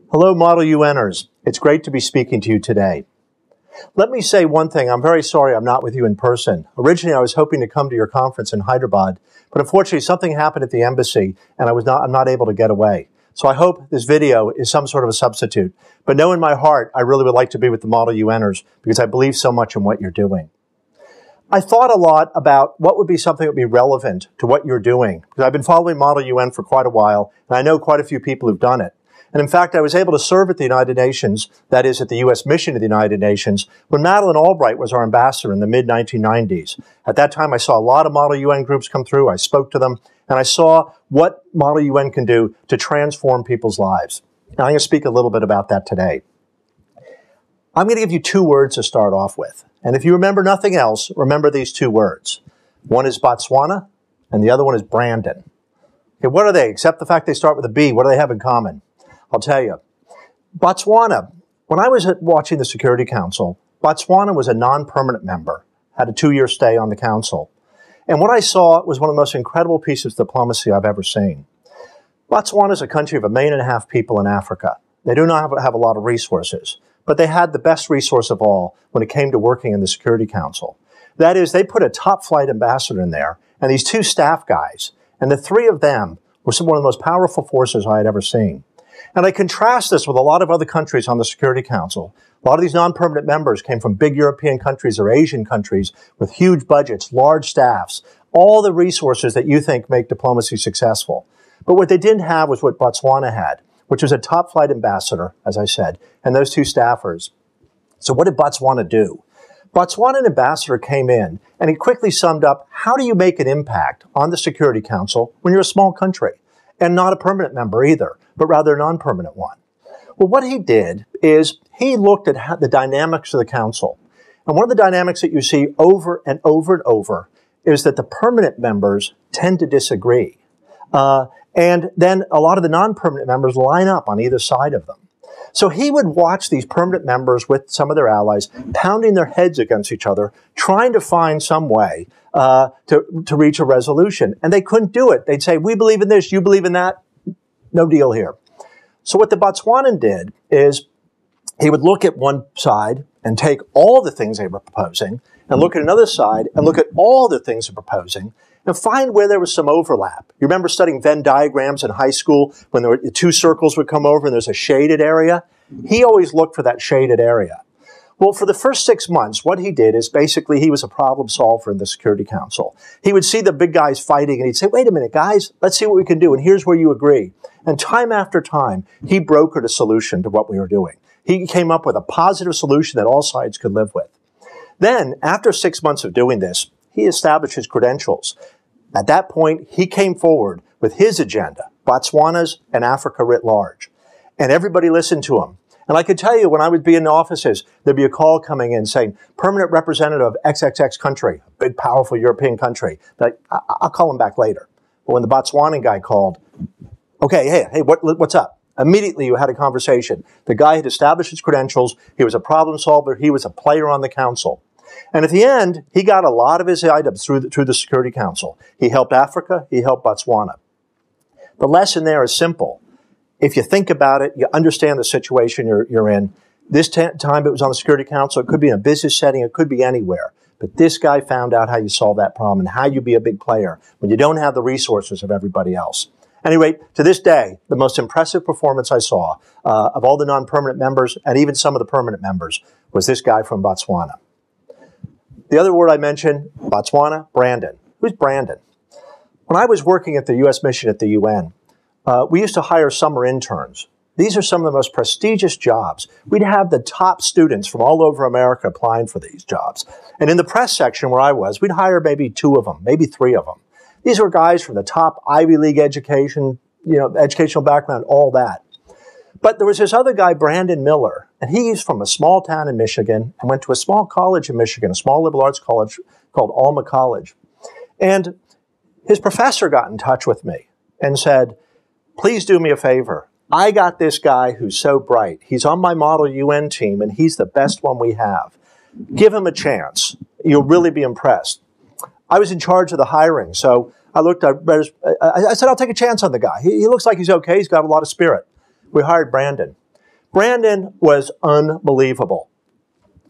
Hello, Model UNers. It's great to be speaking to you today. Let me say one thing. I'm very sorry I'm not with you in person. Originally, I was hoping to come to your conference in Hyderabad, but unfortunately, something happened at the embassy, and I'm not able to get away. So I hope this video is some sort of a substitute. But know in my heart, I really would like to be with the Model UNers because I believe so much in what you're doing. I thought a lot about what would be something that would be relevant to what you're doing, because I've been following Model UN for quite a while, and I know quite a few people who've done it. And in fact, I was able to serve at the United Nations, that is at the U.S. mission to the United Nations, when Madeleine Albright was our ambassador in the mid-1990s. At that time, I saw a lot of Model UN groups come through. I spoke to them, and I saw what Model UN can do to transform people's lives. Now, I'm going to speak a little bit about that today. I'm going to give you two words to start off with. And if you remember nothing else, remember these two words. One is Botswana, and the other one is Brandon. Okay, what are they? Except the fact they start with a B, what do they have in common? I'll tell you. Botswana, when I was watching the Security Council, Botswana was a non-permanent member, had a 2-year stay on the council. And what I saw was one of the most incredible pieces of diplomacy I've ever seen. Botswana is a country of 1.5 million people in Africa. They do not have a lot of resources, but they had the best resource of all when it came to working in the Security Council. That is, they put a top-flight ambassador in there, and these 2 staff guys, and the 3 of them were one of the most powerful forces I had ever seen. And I contrast this with a lot of other countries on the Security Council. A lot of these non-permanent members came from big European countries or Asian countries with huge budgets, large staffs, all the resources that you think make diplomacy successful. But what they didn't have was what Botswana had, which was a top-flight ambassador, as I said, and those 2 staffers. So what did Botswana do? Botswana ambassador came in, and he quickly summed up, how do you make an impact on the Security Council when you're a small country? And not a permanent member either, but rather a non-permanent one. Well, what he did is he looked at the dynamics of the council. And one of the dynamics that you see over and over and over is that the permanent members tend to disagree. And then a lot of the non-permanent members line up on either side of them. So he would watch these permanent members with some of their allies pounding their heads against each other, trying to find some way to reach a resolution. And they couldn't do it. They'd say, we believe in this, you believe in that. No deal here. So what the Botswanan did is he would look at one side and take all the things they were proposing and look at another side and look at all the things they're proposing and find where there was some overlap. You remember studying Venn diagrams in high school when there were 2 circles would come over and there's a shaded area? He always looked for that shaded area. Well, for the first 6 months, what he did is basically he was a problem solver in the Security Council. He would see the big guys fighting and he'd say, wait a minute, guys, let's see what we can do. And here's where you agree. And time after time, he brokered a solution to what we were doing. He came up with a positive solution that all sides could live with. Then, after 6 months of doing this, he established his credentials. At that point, he came forward with his agenda, Botswana's and Africa writ large. And everybody listened to him. And I could tell you, when I would be in the offices, there'd be a call coming in saying, permanent representative of XXX country, a big, powerful European country. Like, I'll call him back later. But when the Botswanan guy called, okay, hey, what's up? Immediately, you had a conversation. The guy had established his credentials. He was a problem solver. He was a player on the council. And at the end, he got a lot of his items through the Security Council. He helped Africa. He helped Botswana. The lesson there is simple. If you think about it, you understand the situation you're in. This time it was on the Security Council. It could be in a business setting. It could be anywhere. But this guy found out how you solve that problem and how you be a big player when you don't have the resources of everybody else. At any rate, to this day, the most impressive performance I saw of all the non-permanent members and even some of the permanent members was this guy from Botswana. The other word I mentioned, Botswana, Brandon. Who's Brandon? When I was working at the U.S. mission at the UN, we used to hire summer interns. These are some of the most prestigious jobs. We'd have the top students from all over America applying for these jobs. And in the press section where I was, we'd hire maybe 2 of them, maybe 3 of them. These were guys from the top Ivy League education, educational background, all that. But there was this other guy, Brandon Miller, and he's from a small town in Michigan and went to a small college in Michigan, a small liberal arts college called Alma College. And his professor got in touch with me and said, please do me a favor. I got this guy who's so bright. He's on my Model UN team, and he's the best one we have. Give him a chance. You'll really be impressed. I was in charge of the hiring, so I said, I'll take a chance on the guy. He looks like he's okay. He's got a lot of spirit. We hired Brandon. Brandon was unbelievable.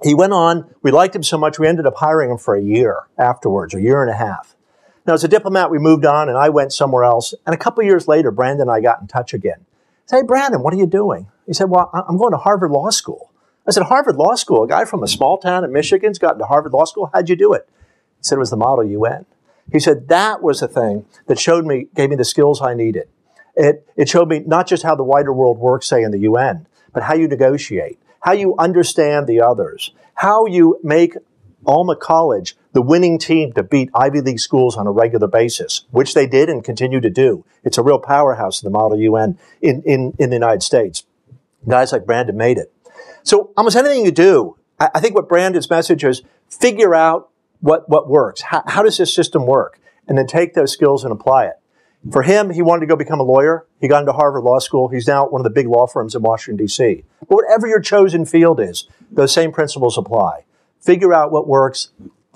He went on, we liked him so much, we ended up hiring him for a year afterwards, a year and a half. Now, as a diplomat, we moved on, and I went somewhere else. And a couple of years later, Brandon and I got in touch again. I said, hey, Brandon, what are you doing? He said, well, I'm going to Harvard Law School. I said, Harvard Law School? A guy from a small town in Michigan's got into Harvard Law School? How'd you do it? He said, it was the Model UN. He said, that was the thing that gave me the skills I needed. It showed me not just how the wider world works, say, in the UN, but how you negotiate, how you understand the others, how you make Alma College the winning team to beat Ivy League schools on a regular basis, which they did and continue to do. It's a real powerhouse in the Model UN in the United States. Guys like Brandon made it. So almost anything you do, I think what Brandon's message is, figure out what works. How does this system work? And then take those skills and apply it. For him, he wanted to go become a lawyer. He got into Harvard Law School. He's now at one of the big law firms in Washington, D.C. But whatever your chosen field is, those same principles apply. Figure out what works,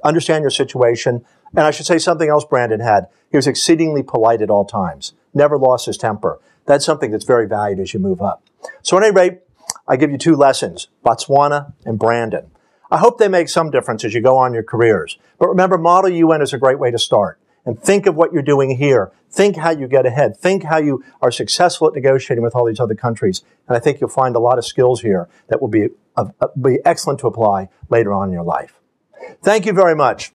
understand your situation. And I should say something else Brandon had. He was exceedingly polite at all times. Never lost his temper. That's something that's very valued as you move up. So at any rate, I give you two lessons, Botswana and Brandon. I hope they make some difference as you go on your careers. But remember, Model UN is a great way to start. And think of what you're doing here. Think how you get ahead. Think how you are successful at negotiating with all these other countries. And I think you'll find a lot of skills here that will be excellent to apply later on in your life. Thank you very much.